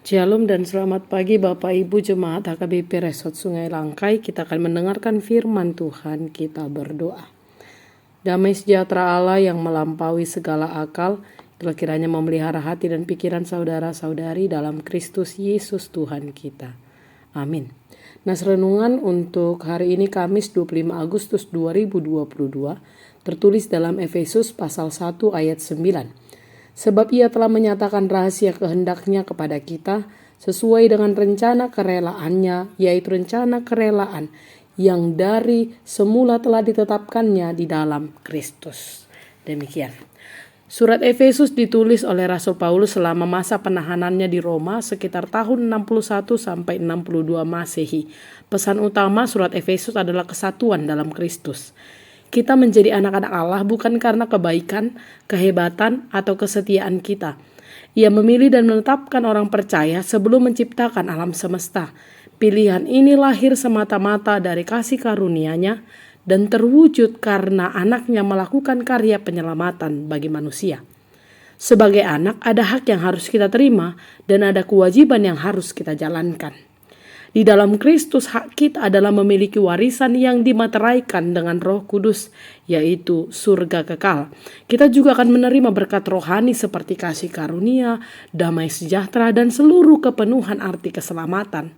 Shalom dan selamat pagi Bapak Ibu Jemaat HKBP Resort Sungai Langkai. Kita akan mendengarkan firman Tuhan, kita berdoa. Damai sejahtera Allah yang melampaui segala akal, telah kiranya memelihara hati dan pikiran saudara-saudari dalam Kristus Yesus Tuhan kita. Amin. Nas renungan untuk hari ini Kamis 25 Agustus 2022 tertulis dalam Efesus pasal 1 ayat 9. Sebab ia telah menyatakan rahasia kehendaknya kepada kita sesuai dengan rencana kerelaannya, yaitu rencana kerelaan yang dari semula telah ditetapkannya di dalam Kristus. Demikian. Surat Efesus ditulis oleh Rasul Paulus selama masa penahanannya di Roma sekitar tahun 61 sampai 62 Masehi. Pesan utama surat Efesus adalah kesatuan dalam Kristus. Kita menjadi anak-anak Allah bukan karena kebaikan, kehebatan, atau kesetiaan kita. Ia memilih dan menetapkan orang percaya sebelum menciptakan alam semesta. Pilihan ini lahir semata-mata dari kasih karunia-Nya dan terwujud karena anaknya melakukan karya penyelamatan bagi manusia. Sebagai anak, ada hak yang harus kita terima dan ada kewajiban yang harus kita jalankan. Di dalam Kristus, hak kita adalah memiliki warisan yang dimateraikan dengan Roh Kudus, yaitu surga kekal. Kita juga akan menerima berkat rohani seperti kasih karunia, damai sejahtera, dan seluruh kepenuhan arti keselamatan.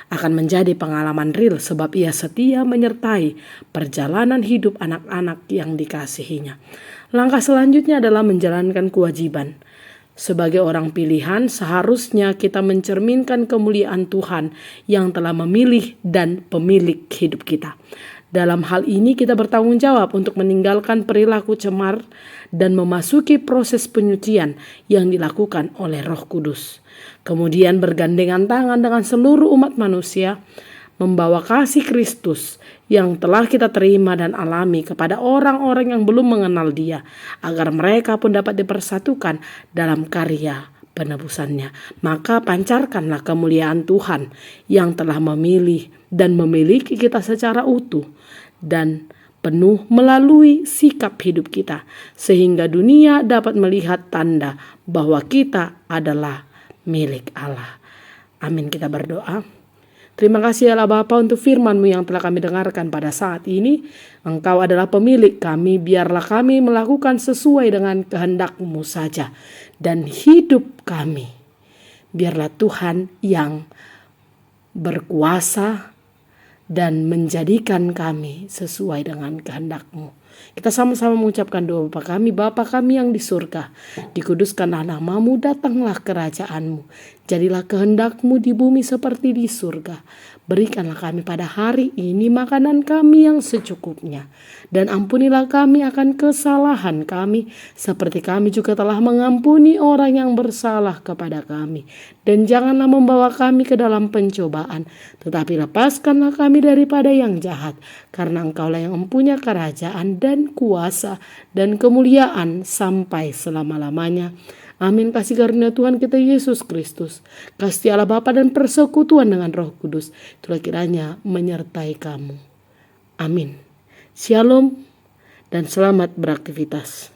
Akan menjadi pengalaman real sebab ia setia menyertai perjalanan hidup anak-anak yang dikasihinya. Langkah selanjutnya adalah menjalankan kewajiban. Sebagai orang pilihan, seharusnya kita mencerminkan kemuliaan Tuhan yang telah memilih dan pemilik hidup kita. Dalam hal ini kita bertanggung jawab untuk meninggalkan perilaku cemar dan memasuki proses penyucian yang dilakukan oleh Roh Kudus. Kemudian bergandengan tangan dengan seluruh umat manusia, membawa kasih Kristus yang telah kita terima dan alami kepada orang-orang yang belum mengenal Dia, agar mereka pun dapat dipersatukan dalam karya penebusannya. Maka pancarkanlah kemuliaan Tuhan yang telah memilih dan memiliki kita secara utuh dan penuh melalui sikap hidup kita, sehingga dunia dapat melihat tanda bahwa kita adalah milik Allah. Amin. Kita berdoa. Terima kasih Allah Bapa untuk firman-Mu yang telah kami dengarkan pada saat ini. Engkau adalah pemilik kami, biarlah kami melakukan sesuai dengan kehendak-Mu saja. Dan hidup kami, biarlah Tuhan yang berkuasa dan menjadikan kami sesuai dengan kehendak-Mu. Kita sama-sama mengucapkan doa Bapa kami yang di surga, dikuduskanlah nama-Mu, datanglah kerajaan-Mu, jadilah kehendak-Mu di bumi seperti di surga. Berikanlah kami pada hari ini makanan kami yang secukupnya, dan ampunilah kami akan kesalahan kami, seperti kami juga telah mengampuni orang yang bersalah kepada kami. Dan janganlah membawa kami ke dalam pencobaan, tetapi lepaskanlah kami daripada yang jahat, karena Engkaulah yang mempunyai kerajaan dan kuasa dan kemuliaan sampai selama-lamanya. Amin. Kasih karunia Tuhan kita Yesus Kristus, kasih Allah Bapa dan persekutuan dengan Roh Kudus, itulah kiranya menyertai kamu. Amin. Shalom dan selamat beraktivitas.